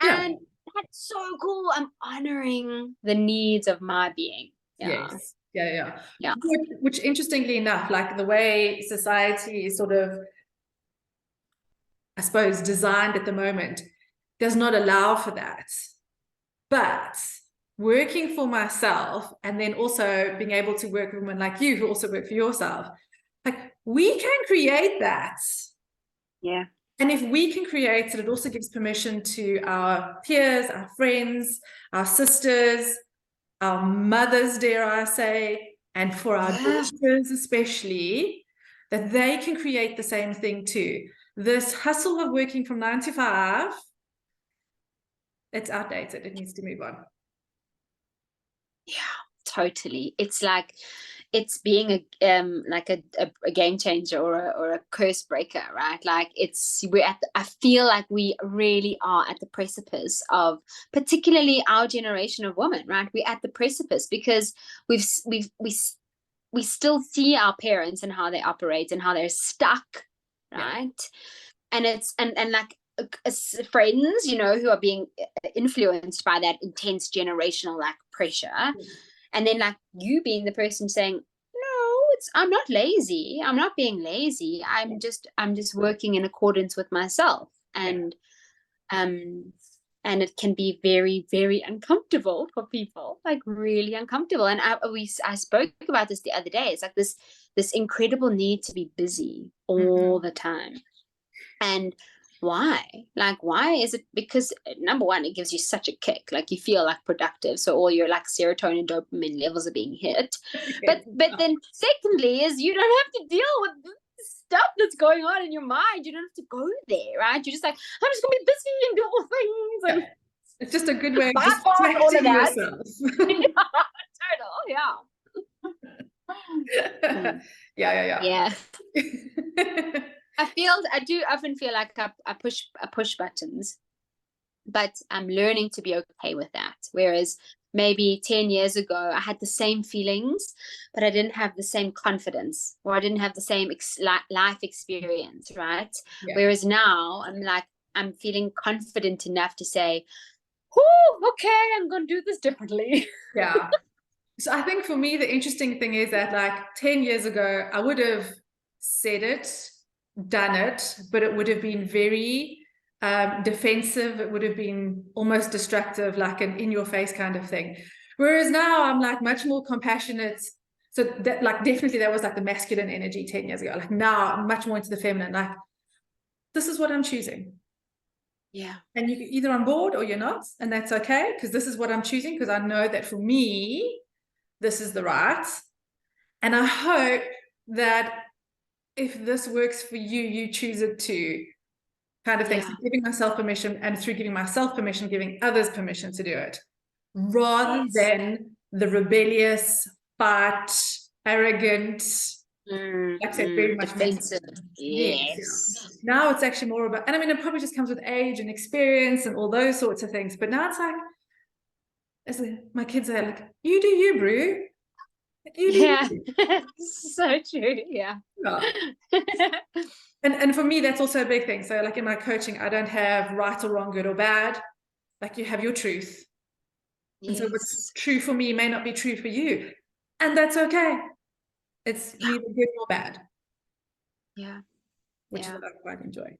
Yeah. And that's so cool. I'm honoring the needs of my being. Yeah. Yes. Yeah. Which interestingly enough, like the way society is sort of, I suppose, designed at the moment does not allow for that. But working for myself, and then also being able to work with women like you who also work for yourself, like we can create that. Yeah. And if we can create it, it also gives permission to our peers, our friends, our sisters, our mothers, dare I say, and for our daughters especially, that they can create the same thing too. This hustle of working from 9 to 5, it's outdated. It needs to move on. Yeah, totally. It's like, it's being a game changer or a curse breaker, right? Like I feel like we really are at the precipice of, particularly our generation of women, right? We're at the precipice because we still see our parents and how they operate and how they're stuck, right? Yeah. And it's and like friends, you know, who are being influenced by that intense generational like pressure. And then like you being the person saying, no, I'm not lazy, I'm not being lazy, I'm just working in accordance with myself. And and it can be very, very uncomfortable for people, like really uncomfortable. And I spoke about this the other day. It's like this incredible need to be busy all the time. And why? Like, why is it? Because number one, it gives you such a kick, like you feel like productive, so all your like serotonin, dopamine levels are being hit. But then secondly is you don't have to deal with stuff that's going on in your mind. You don't have to go there, right? You're just like, I'm just gonna be busy and do all things. And it's just a good way of distracting all of that. yourself. Yeah. I do often feel like I push buttons, but I'm learning to be okay with that. Whereas maybe 10 years ago, I had the same feelings, but I didn't have the same confidence, or I didn't have the same life experience, right? Yeah. Whereas now I'm feeling confident enough to say, oh, okay, I'm going to do this differently. Yeah. So I think for me, the interesting thing is that like 10 years ago, I would have said it, done it, but it would have been very defensive. It would have been almost destructive, like an in your face kind of thing. Whereas now I'm like much more compassionate. So that, like, definitely that was like the masculine energy 10 years ago. Like now I'm much more into the feminine, like, this is what I'm choosing. Yeah. And you're either on board or you're not, and that's okay, because this is what I'm choosing, because I know that for me, this is the right. And I hope that if this works for you, you choose it too, kind of thing. So giving myself permission, and through giving myself permission, giving others permission to do it, rather than the rebellious, but arrogant, like I said, very much defensive. Yes. Yes. Now it's actually more about, and I mean, it probably just comes with age and experience and all those sorts of things. But now it's like, as my kids are like, you do you, Brew. Like, you do Yeah. you. So true. Yeah. And for me, that's also a big thing. So like in my coaching, I don't have right or wrong, good or bad. Like you have your truth. And so what's true for me may not be true for you. And that's okay. It's neither good nor bad. Yeah. Which is what I quite enjoy.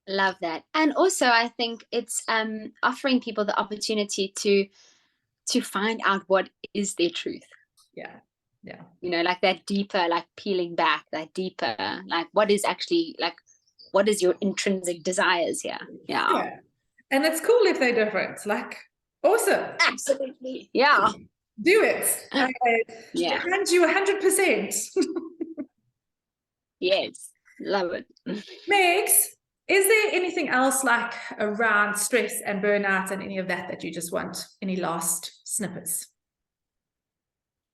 Love that. And also I think it's offering people the opportunity to find out what is their truth. Yeah. Yeah. You know, like that deeper, like peeling back, that deeper, like what is actually, like, what is your intrinsic desires here? Yeah. And it's cool if they're different. Like, awesome. Absolutely. Yeah. Do it. I hand you 100%. Yes. Love it. Megs, is there anything else like around stress and burnout and any of that that you just want? Any last snippets?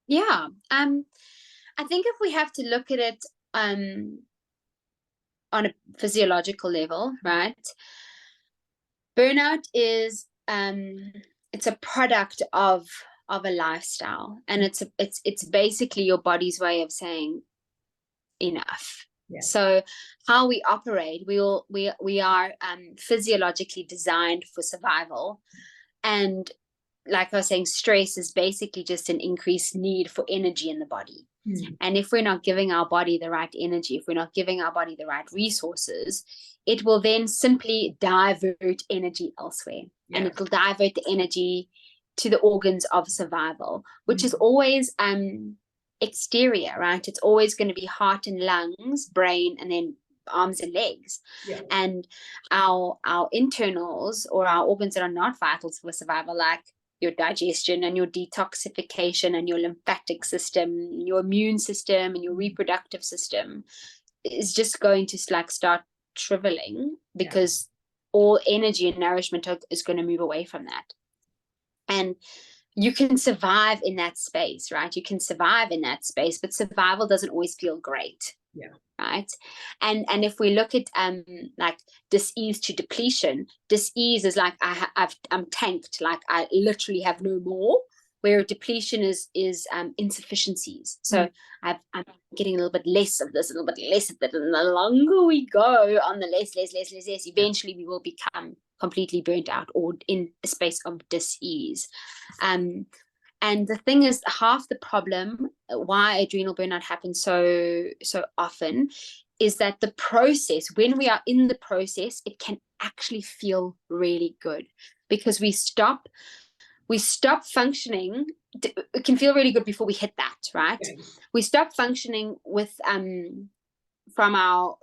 Yeah. I think if we have to look at it on a physiological level, right? Burnout is it's a product of a lifestyle, and it's basically your body's way of saying enough. So how we operate, we are physiologically designed for survival, and like I was saying, stress is basically just an increased need for energy in the body. And if we're not giving our body the right energy, if we're not giving our body the right resources, it will then simply divert energy elsewhere. And it will divert the energy to the organs of survival, which is always exterior, right? It's always going to be heart and lungs, brain, and then arms and legs. And our internals, or our organs that are not vital for survival, like your digestion and your detoxification and your lymphatic system, your immune system and your reproductive system, is just going to like start shriveling, because all energy and nourishment is going to move away from that. And you can survive in that space, right? You can survive in that space, but survival doesn't always feel great. Right. And if we look at like dis-ease to depletion, dis-ease is like I'm tanked, like I literally have no more, where depletion is insufficiencies. So I'm getting a little bit less of this, a little bit less of that, and the longer we go on the less, eventually we will become completely burnt out, or in a space of dis-ease. And the thing is, half the problem why adrenal burnout happens so often is that the process, when we are in the process, it can actually feel really good, because we stop functioning. It can feel really good before we hit that, right? We stop functioning with from our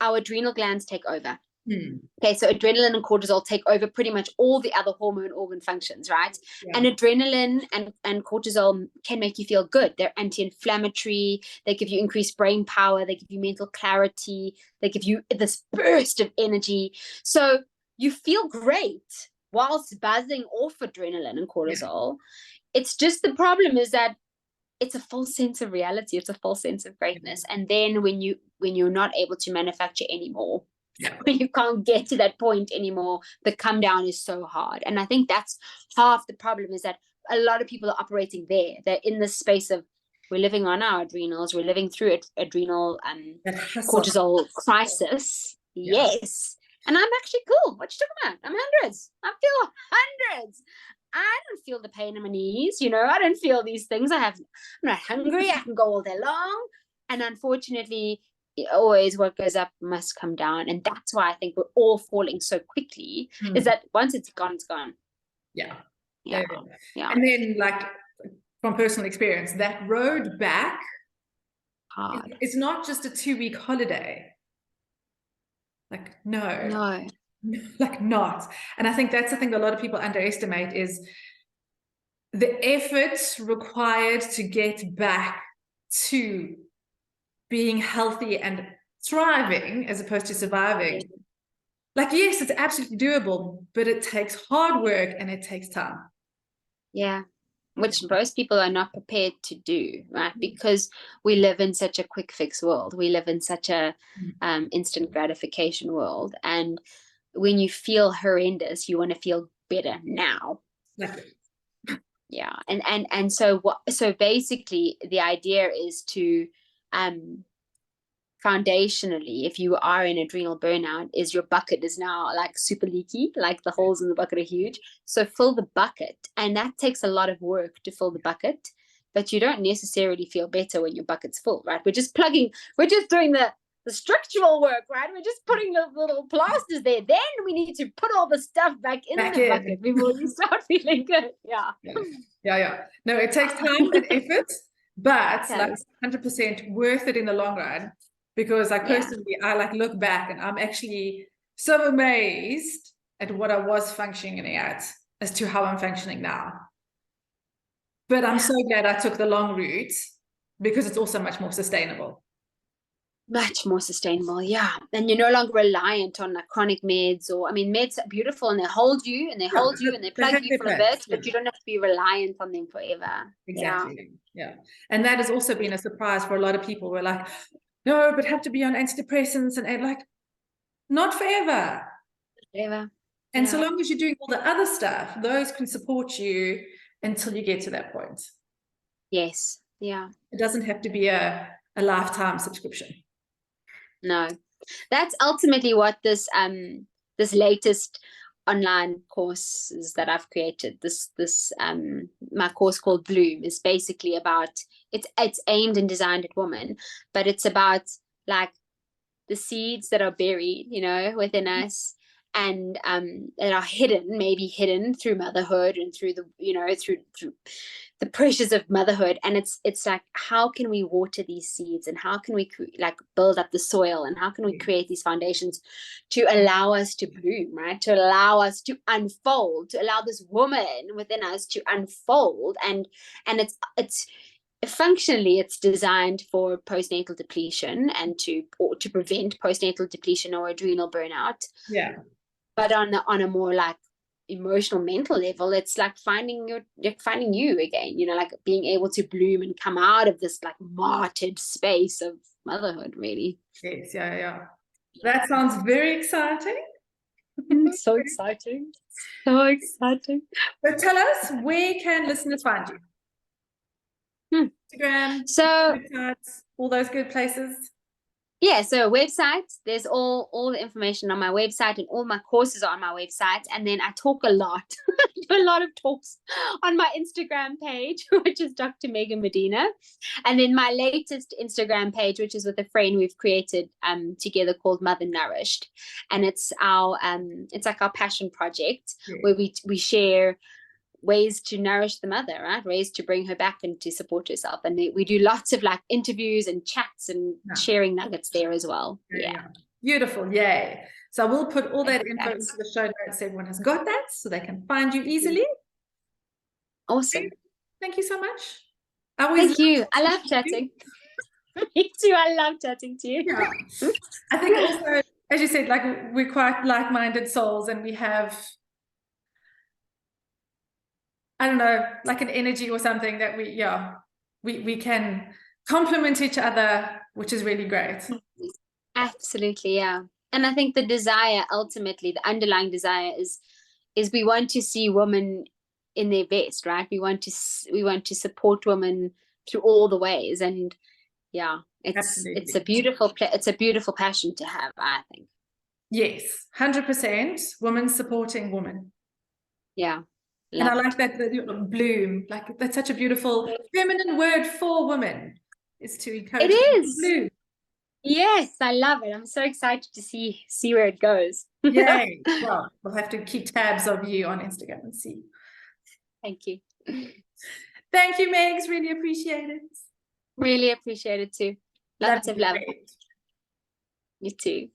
adrenal glands take over. Okay, so adrenaline and cortisol take over pretty much all the other hormone organ functions, right? And adrenaline and cortisol can make you feel good. They're anti-inflammatory, they give you increased brain power, they give you mental clarity, they give you this burst of energy. So you feel great whilst buzzing off adrenaline and cortisol. It's just, the problem is that it's a false sense of reality, it's a false sense of greatness. And then when you're not able to manufacture anymore, when you can't get to that point anymore, the come down is so hard. And I think that's half the problem, is that a lot of people are operating there. They're in this space of, we're living on our adrenals, we're living through adrenal cortisol crisis. Yes. And I'm actually cool. What you talking about? I'm hundreds. I feel hundreds. I don't feel the pain in my knees, I don't feel these things. I'm not hungry. I can go all day long. And unfortunately, always what goes up must come down. And that's why I think we're all falling so quickly, is that once it's gone, it's gone. And then, like, from personal experience, that road back Hard. is not just a 2-week holiday. Like, no, like not. And I think that's the thing that a lot of people underestimate is the effort required to get back to being healthy and thriving as opposed to surviving. Yeah. Like, yes, it's absolutely doable, but it takes hard work and it takes time. Yeah. Which most people are not prepared to do, right? Because we live in such a quick fix world. We live in such a instant gratification world. And when you feel horrendous, you want to feel better now. Yeah. And so basically the idea is to foundationally, if you are in adrenal burnout, is your bucket is now like super leaky, like the holes in the bucket are huge. So fill the bucket, and that takes a lot of work to fill the bucket, but you don't necessarily feel better when your bucket's full, right? We're just doing the structural work, right? We're just putting the little plasters there. Then we need to put all the stuff back in the bucket before you start feeling good. Yeah. No, it takes time and effort, but like 100% worth it in the long run. Because like personally, I like look back and I'm actually so amazed at what I was functioning at as to how I'm functioning now. But I'm so glad I took the long route because it's also much more sustainable. Much more sustainable, yeah. And you're no longer reliant on like chronic meds, or I mean, meds are beautiful and they hold you and they plug you for a bit, but you don't have to be reliant on them forever. Exactly. Yeah. And that has also been a surprise for a lot of people. We're like, no, but have to be on antidepressants and like, not forever. And so long as you're doing all the other stuff, those can support you until you get to that point. Yes. Yeah. It doesn't have to be a lifetime subscription. No. That's ultimately what this latest online courses that I've created, my course called Bloom, is basically about, it's aimed and designed at women, but it's about like the seeds that are buried, within us, and that are maybe hidden through motherhood and through the through the pressures of motherhood. And it's like, how can we water these seeds, and how can we like build up the soil, and how can we create these foundations to allow us to bloom, right? To allow us to unfold, to allow this woman within us to unfold. And it's functionally, it's designed for postnatal depletion and to prevent postnatal depletion or adrenal burnout. Yeah. But on a more like emotional, mental level, it's like finding you again, like being able to bloom and come out of this like martyred space of motherhood, really. Yes. Yeah. That sounds very exciting. So exciting. So exciting. So tell us, where can listeners find you? Instagram, websites, all those good places. So websites, there's all the information on my website, and all my courses are on my website. And then I talk a lot, do a lot of talks on my Instagram page, which is Dr. Megan Medina. And then my latest Instagram page, which is with a friend we've created together, called Mother Nourished. And it's like our passion project, where we share ways to nourish the mother, right? Ways to bring her back and to support herself. And we do lots of like interviews and chats and sharing nuggets there as well. Yeah. Beautiful. Yay. So we'll put all that info into the show notes. Everyone has got that, so they can find you easily. Awesome. Thank you so much. Thank you. I love chatting. Me too. I love chatting to you. Yeah. I think also, as you said, like we're quite like-minded souls, and we have, I don't know, like an energy or something that we can complement each other, which is really great. Absolutely, yeah. And I think the desire, ultimately, the underlying desire is we want to see women in their best, right? We want to support women through all the ways, and it's a beautiful passion to have, I think. Yes, 100%. Women supporting women. Yeah. And I like that bloom, like that's such a beautiful feminine word for women, is to encourage. It is. Bloom. Yes, I love it. I'm so excited to see where it goes. Yay. Well, we'll have to keep tabs of you on Instagram and see. Thank you. Thank you, Megs. Really appreciate it. Really appreciate it too. Lots of love. Great. You too.